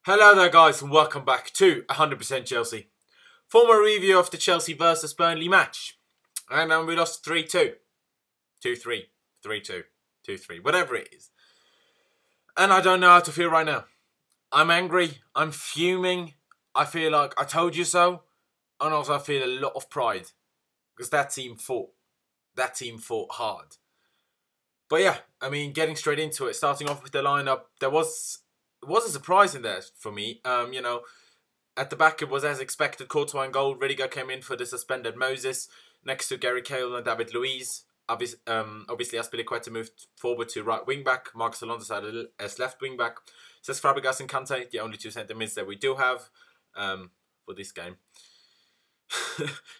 Hello there guys and welcome back to 100% Chelsea. Former review of the Chelsea versus Burnley match. And we lost 3-2. 2-3. 3-2. 2-3. Whatever it is. And I don't know how to feel right now. I'm angry. I'm fuming. I feel like I told you so. And also I feel a lot of pride. Because that team fought. That team fought hard. But yeah, I mean, getting straight into it. Starting off with the lineup. It was a surprise in there for me. At the back it was as expected. Courtois and goal. Rudiger came in for the suspended Moses next to Gary Cahill and David Luiz. Obviously, Azpilicueta moved forward to right wing back. Marcos Alonso started as left wing back. Cesc Fabregas and Kante, the only two centre mids that we do have for this game.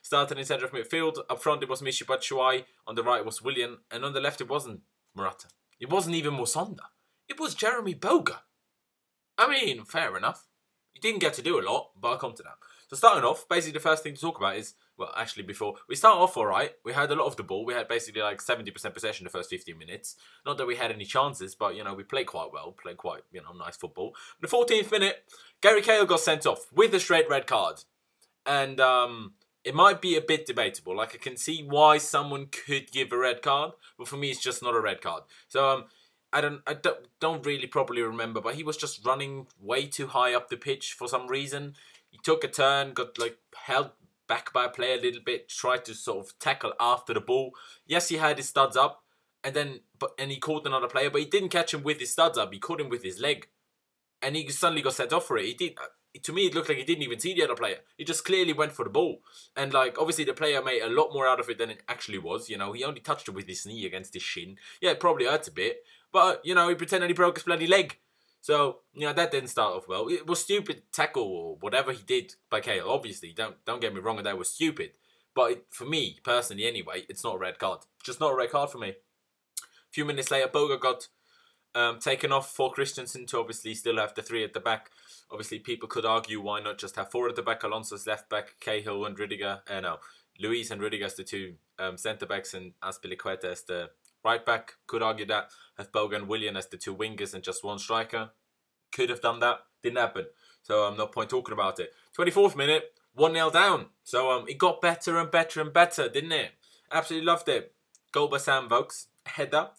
Started in centre of midfield. Up front it was Michy Batshuayi. On the right it was Willian, and on the left it wasn't Morata. It wasn't even Musonda. It was Jeremy Boga. I mean, fair enough. He didn't get to do a lot, but I'll come to that. So starting off, basically the first thing to talk about is, well, actually before, we start off alright. We had a lot of the ball. We had basically like 70% possession the first 15 minutes. Not that we had any chances, but, we played quite well. Played quite, nice football. In the 14th minute, Gary Cahill got sent off with a straight red card. And it might be a bit debatable. Like, I can see why someone could give a red card, but for me, it's just not a red card. So, I don't really properly remember, but he was just running way too high up the pitch for some reason. He took a turn, got like held back by a player a little bit, tried to sort of tackle after the ball. Yes, he had his studs up, and he caught another player, but he didn't catch him with his studs up. He caught him with his leg, and he suddenly got sent off for it. To me, it looked like he didn't even see the other player. He just clearly went for the ball. And, like, obviously the player made a lot more out of it than it actually was. He only touched it with his knee against his shin. Yeah, it probably hurts a bit. But, he pretended he broke his bloody leg. So, that didn't start off well. It was stupid tackle or whatever he did by Cahill. Obviously, don't get me wrong, that was stupid. But for me, personally anyway, it's not a red card. Just not a red card for me. A few minutes later, Boga got taken off for Christensen to obviously still have the three at the back. Obviously, people could argue why not just have four at the back. Alonso's left back, Cahill and Rudiger. Luiz and Rudiger as the two centre backs, and Azpilicueta as the right back. Could argue that. Have Boga and Willian as the two wingers and just one striker. Could have done that. Didn't happen. So no point talking about it. 24th minute, 1-0 down. So it got better and better and better, didn't it? Absolutely loved it. Goal by Sam Vokes. Header.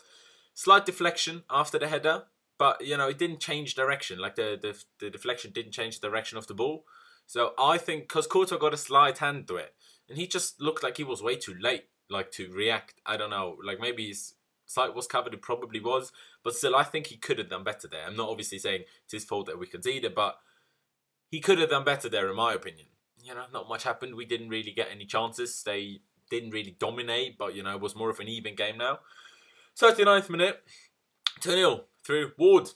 Slight deflection after the header. But, it didn't change direction. Like, the deflection didn't change the direction of the ball. So, I think, because Courtois got a slight hand to it, and he just looked like he was way too late, like, to react. I don't know. Like, maybe his sight was covered. It probably was. But still, I think he could have done better there. I'm not obviously saying it's his fault that we conceded, but he could have done better there, in my opinion. Not much happened. We didn't really get any chances. They didn't really dominate, but, it was more of an even game now. 39th minute, 2-0. Through Ward.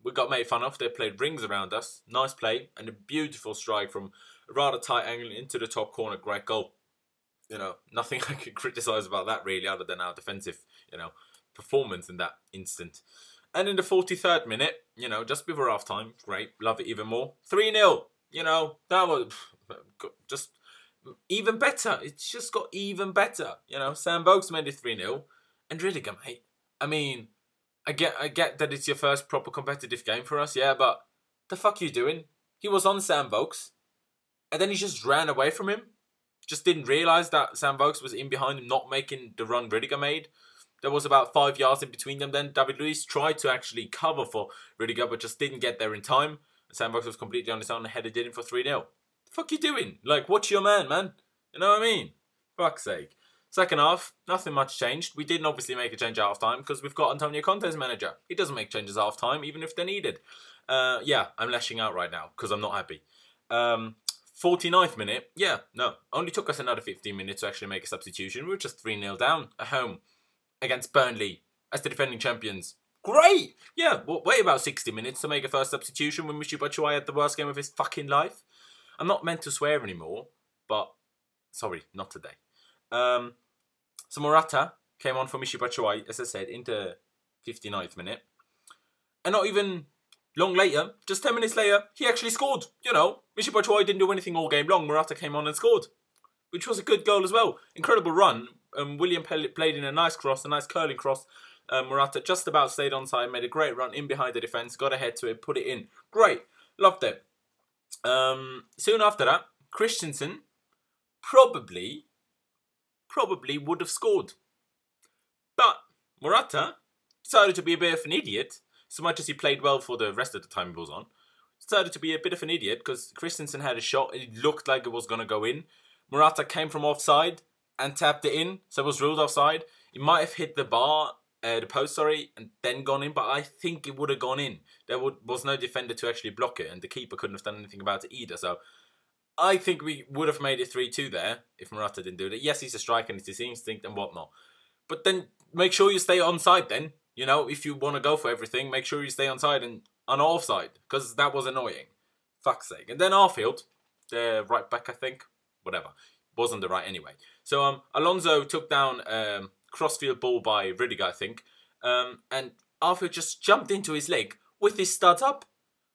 We got made fun of. They played rings around us. Nice play. And a beautiful strike from a rather tight angle into the top corner. Great goal. Nothing I could criticise about that really, other than our defensive, performance in that instant. And in the 43rd minute, just before half time, great. Love it even more. 3-0. That was just even better. It's just got even better. Sam Vokes made it 3-0. And Rudiger, mate. I mean, I get that it's your first proper competitive game for us, yeah, but the fuck you doing? He was on Sam Vokes, and then he just ran away from him. Just didn't realise that Sam Vokes was in behind him, not making the run Rudiger made. There was about 5 yards in between them then. David Luiz tried to actually cover for Rudiger, but just didn't get there in time. Sam Vokes was completely on his own and headed in for 3-0. The fuck you doing? Like, watch your man, man. You know what I mean? Fuck's sake. Second half, nothing much changed. We didn't obviously make a change at half-time because we've got Antonio Conte as manager. He doesn't make changes at half-time, even if they're needed. Yeah, I'm lashing out right now because I'm not happy. 49th minute, only took us another 15 minutes to actually make a substitution. We were just 3-0 down at home against Burnley as the defending champions. Great! Yeah, wait about 60 minutes to make a first substitution when Michy Batshuayi had the worst game of his fucking life. I'm not meant to swear anymore, but sorry, not today. So Morata came on for Michy Batshuayi, as I said, in the 59th minute. And not even long later, just 10 minutes later, he actually scored. Michy Batshuayi didn't do anything all game long. Morata came on and scored, which was a good goal as well. Incredible run. William played in a nice cross, a nice curling cross. Morata just about stayed onside, made a great run in behind the defence, got ahead to it, put it in. Great. Loved it. Soon after that, Christensen probably would have scored. But Morata decided to be a bit of an idiot, so much as he played well for the rest of the time he was on. Decided to be a bit of an idiot because Christensen had a shot. It looked like it was going to go in. Morata came from offside and tapped it in, so it was ruled offside. It might have hit the post, and then gone in, but I think it would have gone in. There was no defender to actually block it, and the keeper couldn't have done anything about it either. So I think we would have made it 3-2 there if Morata didn't do it. Yes, he's a striker and it's his instinct and whatnot. But then make sure you stay onside then. You know, if you want to go for everything, make sure you stay onside and on offside, because that was annoying. Fuck's sake. And then Arfield, the right back, I think, whatever, wasn't the right anyway. So Alonso took down crossfield ball by Rudiger, I think, and Arfield just jumped into his leg with his studs up.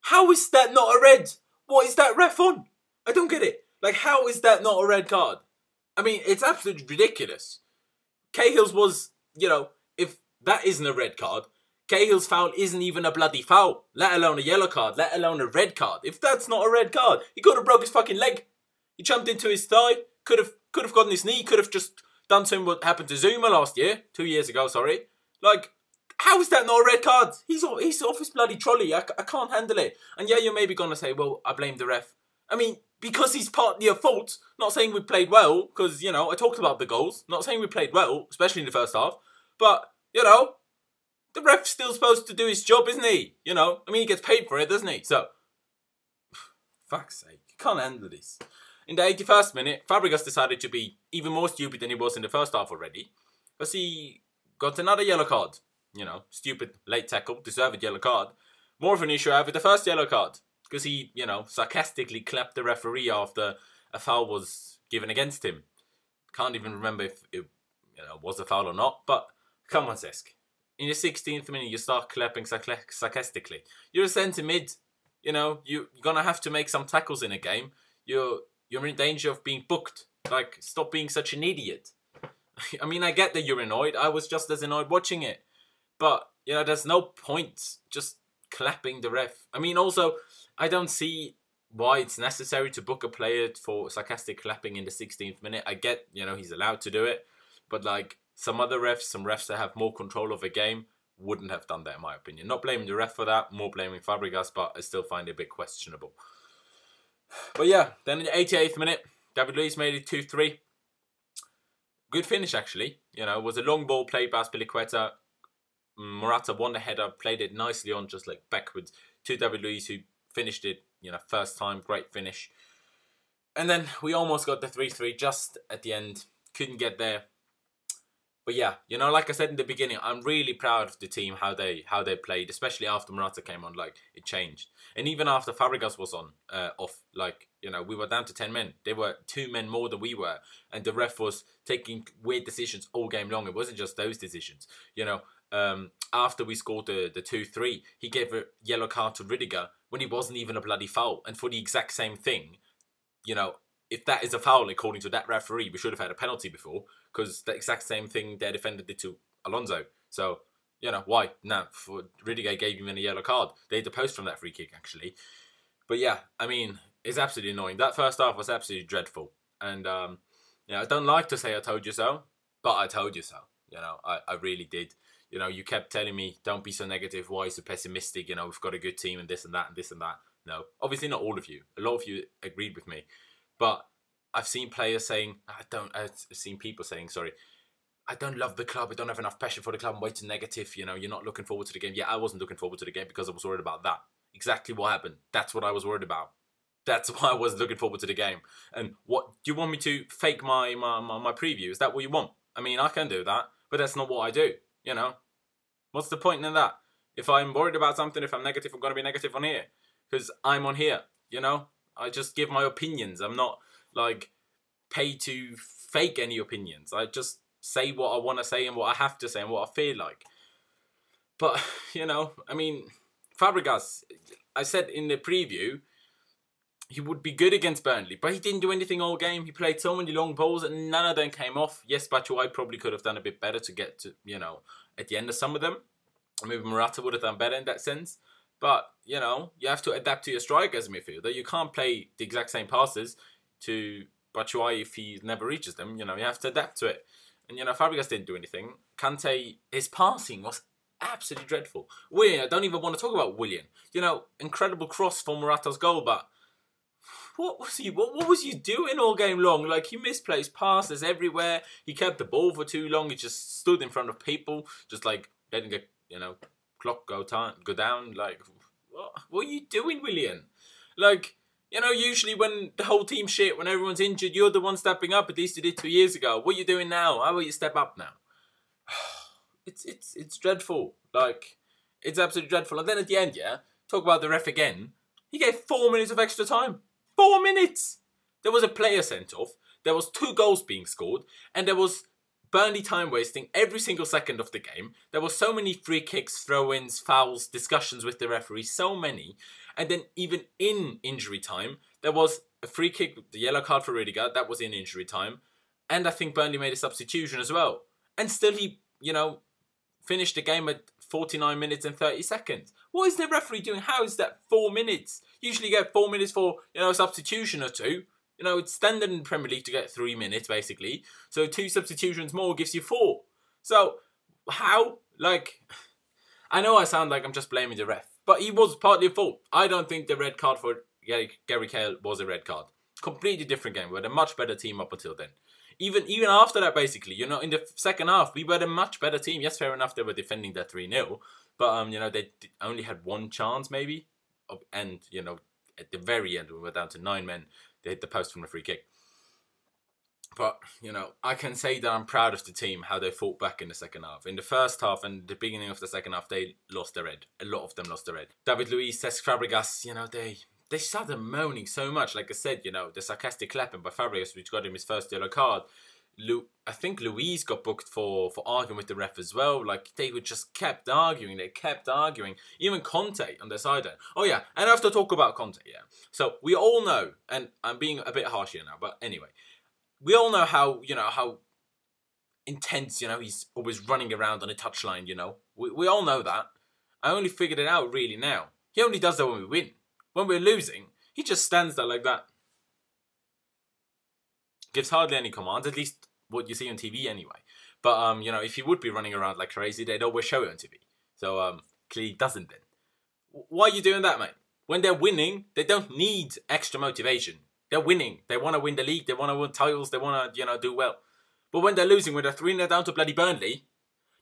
How is that not a red? What is that ref on? I don't get it. Like, how is that not a red card? I mean, it's absolutely ridiculous. Cahill's was, you know, if that isn't a red card, Cahill's foul isn't even a bloody foul, let alone a yellow card, let alone a red card. If that's not a red card, he could have broke his fucking leg. He jumped into his thigh, could have gotten his knee, could have just done to him what happened to Zuma last year, 2 years ago, sorry. Like, how is that not a red card? He's off his bloody trolley. I can't handle it. And yeah, you're maybe going to say, well, I blame the ref. I mean, because he's partly at fault. Not saying we played well, because, you know, I talked about the goals. Not saying we played well, especially in the first half. But, you know, the ref's still supposed to do his job, isn't he? You know, I mean, he gets paid for it, doesn't he? So, fuck's sake, you can't handle this. In the 81st minute, Fabregas decided to be even more stupid than he was in the first half already, because he got another yellow card. You know, stupid late tackle, deserved yellow card. More of an issue I have with the first yellow card, because he, you know, sarcastically clapped the referee after a foul was given against him. Can't even remember if it, you know, was a foul or not, but come on, Cesc. In the 16th minute, you start clapping sarcastically. You're a centre mid. You know, you're going to have to make some tackles in a game. You're in danger of being booked. Like, stop being such an idiot. I mean, I get that you're annoyed. I was just as annoyed watching it. But, you know, there's no point just clapping the ref. I mean, also, I don't see why it's necessary to book a player for sarcastic clapping in the 16th minute. I get, you know, he's allowed to do it. But, like, some other refs, some refs that have more control of a game, wouldn't have done that, in my opinion. Not blaming the ref for that, more blaming Fabregas, but I still find it a bit questionable. But yeah, then in the 88th minute, David Luiz made it 2-3. Good finish, actually. You know, it was a long ball played by Azpilicueta. Morata won the header, played it nicely on, just like backwards, to David Luiz, who finished it, you know, first time, great finish. And then we almost got the 3-3 just at the end. Couldn't get there. But yeah, you know, like I said in the beginning, I'm really proud of the team, how they played, especially after Morata came on. Like, it changed. And even after Fabregas was on, off, like, you know, we were down to 10 men. They were 2 men more than we were. And the ref was taking weird decisions all game long. It wasn't just those decisions. You know, after we scored the 2-3, he gave a yellow card to Rudiger when he wasn't even a bloody foul. And for the exact same thing, you know, if that is a foul, according to that referee, we should have had a penalty before, because the exact same thing their defender did to Alonso. So, you know, why? No, for Rudiger gave him a yellow card. They had the post from that free kick, actually. But yeah, I mean, it's absolutely annoying. That first half was absolutely dreadful. And, you know, I don't like to say I told you so, but I told you so. You know, I really did. You know, you kept telling me, don't be so negative. Why are you so pessimistic? You know, we've got a good team and this and that and this and that. No, obviously not all of you. A lot of you agreed with me. But I've seen players saying, I've seen people saying, sorry, I don't love the club. I don't have enough passion for the club. I'm way too negative. You know, you're not looking forward to the game. Yeah, I wasn't looking forward to the game because I was worried about that. Exactly what happened. That's what I was worried about. That's why I was looking forward to the game. And what, do you want me to fake my preview? Is that what you want? I mean, I can do that, but that's not what I do. You know, what's the point in that? If I'm worried about something, if I'm negative, I'm going to be negative on here because I'm on here, you know? I just give my opinions. I'm not, like, paid to fake any opinions. I just say what I want to say and what I have to say and what I feel like. But, you know, I mean, Fabregas, I said in the preview, he would be good against Burnley, but he didn't do anything all game. He played so many long balls and none of them came off. Yes, Batshuayi probably could have done a bit better to get to, you know, at the end of some of them. Maybe Morata would have done better in that sense. But, you know, you have to adapt to your striker as a midfielder. You can't play the exact same passes to Batshuayi if he never reaches them. You know, you have to adapt to it. And, you know, Fabregas didn't do anything. Kante, his passing was absolutely dreadful. Willian, I don't even want to talk about Willian. You know, incredible cross for Morata's goal, but what was he doing all game long? Like, he misplaced passes everywhere. He kept the ball for too long. He just stood in front of people, just like letting the, you know, clock go down. Like, what are you doing, Willian? Like, you know, usually when the whole team's shit, when everyone's injured, you're the one stepping up. At least you did 2 years ago. What are you doing now? How about you step up now? It's dreadful. Like, it's absolutely dreadful. And then at the end, yeah, talk about the ref again. He gave 4 minutes of extra time. 4 minutes! There was a player sent off. There was 2 goals being scored. And there was Burnley time wasting every single second of the game. There were so many free kicks, throw-ins, fouls, discussions with the referee. So many. And then even in injury time, there was a free kick, the yellow card for Rudiger. That was in injury time. And I think Burnley made a substitution as well. And still he, you know, finished the game at 49 minutes and 30 seconds. What is the referee doing? How is that 4 minutes? Usually you get 4 minutes for, you know, a substitution or 2. You know, it's standard in the Premier League to get 3 minutes, basically. So 2 substitutions more gives you 4. So, how? Like, I know I sound like I'm just blaming the ref, but he was partly at fault. I don't think the red card for Gary Cahill was a red card. Completely different game. We had a much better team up until then. Even after that, basically, you know, in the second half, we were a much better team. Yes, fair enough, they were defending that 3-0. But, you know, they only had 1 chance, maybe. And, you know, at the very end, we were down to 9 men. They hit the post from a free kick. But, you know, I can say that I'm proud of the team, how they fought back in the second half. In the first half and the beginning of the second half, they lost their head. A lot of them lost their head. David Luiz, Cesc Fabregas, you know, they started moaning so much. Like I said, you know, the sarcastic clapping by Fabregas, which got him his first yellow card. I think Luiz got booked for arguing with the ref as well. Like, they were just kept arguing. They kept arguing. Even Conte on their side. Oh, yeah. And I have to talk about Conte, yeah. So, we all know, and I'm being a bit harsh here now, but anyway. We all know how, you know, how intense, you know, he's always running around on a touchline, you know. We all know that. I only figured it out really now. He only does that when we win. When we're losing, he just stands there like that. Gives hardly any commands, at least what you see on TV anyway. But, you know, if he would be running around like crazy, they'd always show it on TV. So, clearly he doesn't then. Why are you doing that, mate? When they're winning, they don't need extra motivation. They're winning. They want to win the league. They want to win titles. They want to, you know, do well. But when they're losing, when they're 3-0 down to bloody Burnley,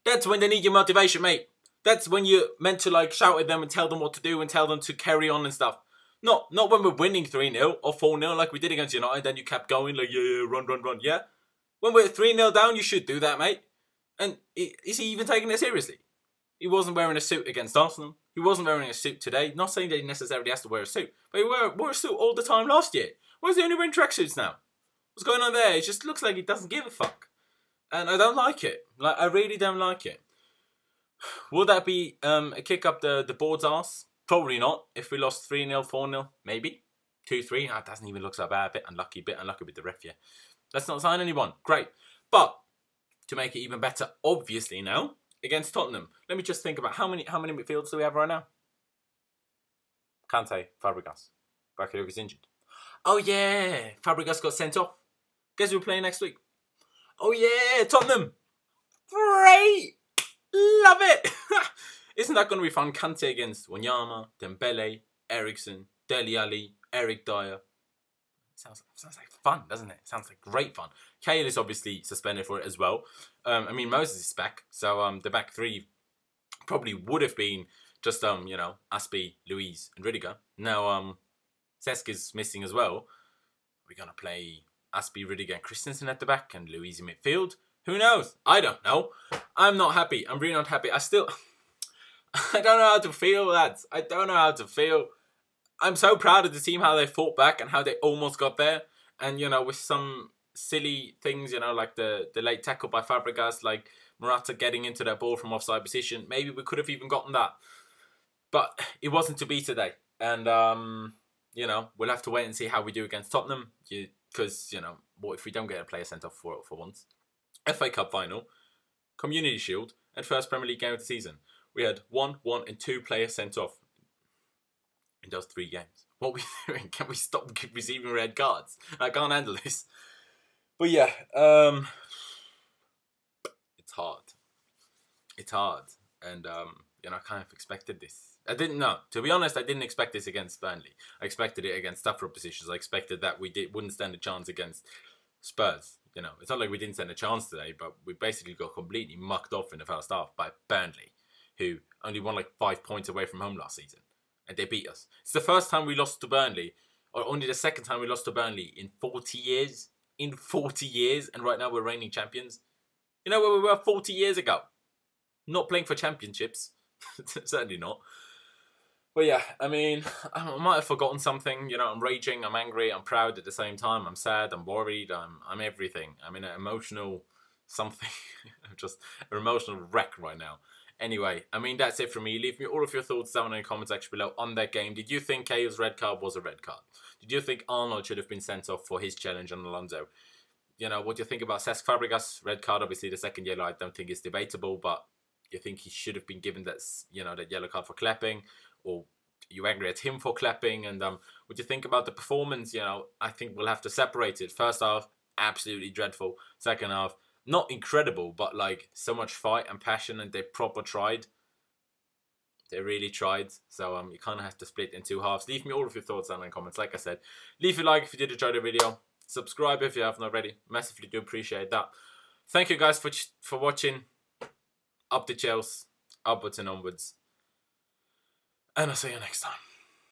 that's when they need your motivation, mate. That's when you're meant to, like, shout at them and tell them what to do and tell them to carry on and stuff. Not when we're winning 3-0 or 4-0 like we did against United. Then you kept going like, yeah, run, yeah? When we're 3-0 down, you should do that, mate. And is he even taking it seriously? He wasn't wearing a suit against Arsenal. He wasn't wearing a suit today. Not saying that he necessarily has to wear a suit. But he wore a suit all the time last year. Why is he only wearing tracksuits now? What's going on there? It just looks like he doesn't give a fuck. And I don't like it. Like, I really don't like it. Would that be a kick up the board's arse? Probably not. If we lost 3-0, 4-0, maybe. 2-3, that doesn't even look so bad. Bit unlucky with the ref, yeah. Let's not sign anyone. Great. But, to make it even better, obviously now, against Tottenham, let me just think about how many midfielders do we have right now? Kante, Fabregas. Bakayoko is injured. Oh yeah, Fabregas got sent off. Guess we're playing next week. Oh yeah, Tottenham. Great. Love it. Isn't that going to be fun? Kante against Wanyama, Dembele, Eriksen, Dele Alli, Eric Dyer. Sounds like fun, doesn't it? Sounds like great fun. Cahill is obviously suspended for it as well. I mean, Moses is back. So the back 3 probably would have been just, you know, Aspie, Luiz and Rudiger. Now, Cesc is missing as well. We're going to play Aspie, Rudiger and Christensen at the back and Luiz in midfield. Who knows? I don't know. I'm not happy. I'm really not happy. I don't know how to feel, lads. I don't know how to feel. I'm so proud of the team, how they fought back and how they almost got there. And, you know, with some silly things, you know, like the late tackle by Fabregas, like Morata getting into that ball from offside position. Maybe we could have even gotten that. But it wasn't to be today. And, you know, we'll have to wait and see how we do against Tottenham. Because, you know, what if we don't get a player sent off for once? FA Cup final, Community Shield, and first Premier League game of the season. We had 1 and 2 players sent off. in those 3 games. What are we doing? Can we stop receiving red cards? I can't handle this. But yeah, it's hard. It's hard. And, you know, I kind of expected this. I didn't know. To be honest, I didn't expect this against Burnley. I expected it against tougher oppositions. I expected that we wouldn't stand a chance against Spurs. You know, it's not like we didn't stand a chance today, but we basically got completely mucked off in the first half by Burnley, who only won like 5 points away from home last season. And they beat us. It's the first time we lost to Burnley, or only the second time we lost to Burnley in 40 years. In 40 years, and right now we're reigning champions. You know where we were 40 years ago? Not playing for championships. Certainly not. But yeah, I mean, I might have forgotten something. You know, I'm raging, I'm angry, I'm proud at the same time. I'm sad, I'm worried, I'm everything. I'm in an emotional something. I'm just an emotional wreck right now. Anyway, I mean, that's it from me. Leave me all of your thoughts down in the comment section below on that game. Did you think Cahill's red card was a red card? Did you think Arnold should have been sent off for his challenge on Alonso? You know, what do you think about Cesc Fabregas? Red card, obviously, the second yellow, I don't think is debatable, but you think he should have been given that, you know, that yellow card for clapping? Or are you angry at him for clapping? And what do you think about the performance? You know, I think we'll have to separate it. First half, absolutely dreadful. Second half, not incredible, but like so much fight and passion, and they proper tried. They really tried. So you kind of have to split in 2 halves. Leave me all of your thoughts down in the comments. Like I said, leave a like if you did enjoy the video. Subscribe if you haven't already. Massively do appreciate that. Thank you guys for watching. Up the Chelsea, upwards and onwards. And I'll see you next time.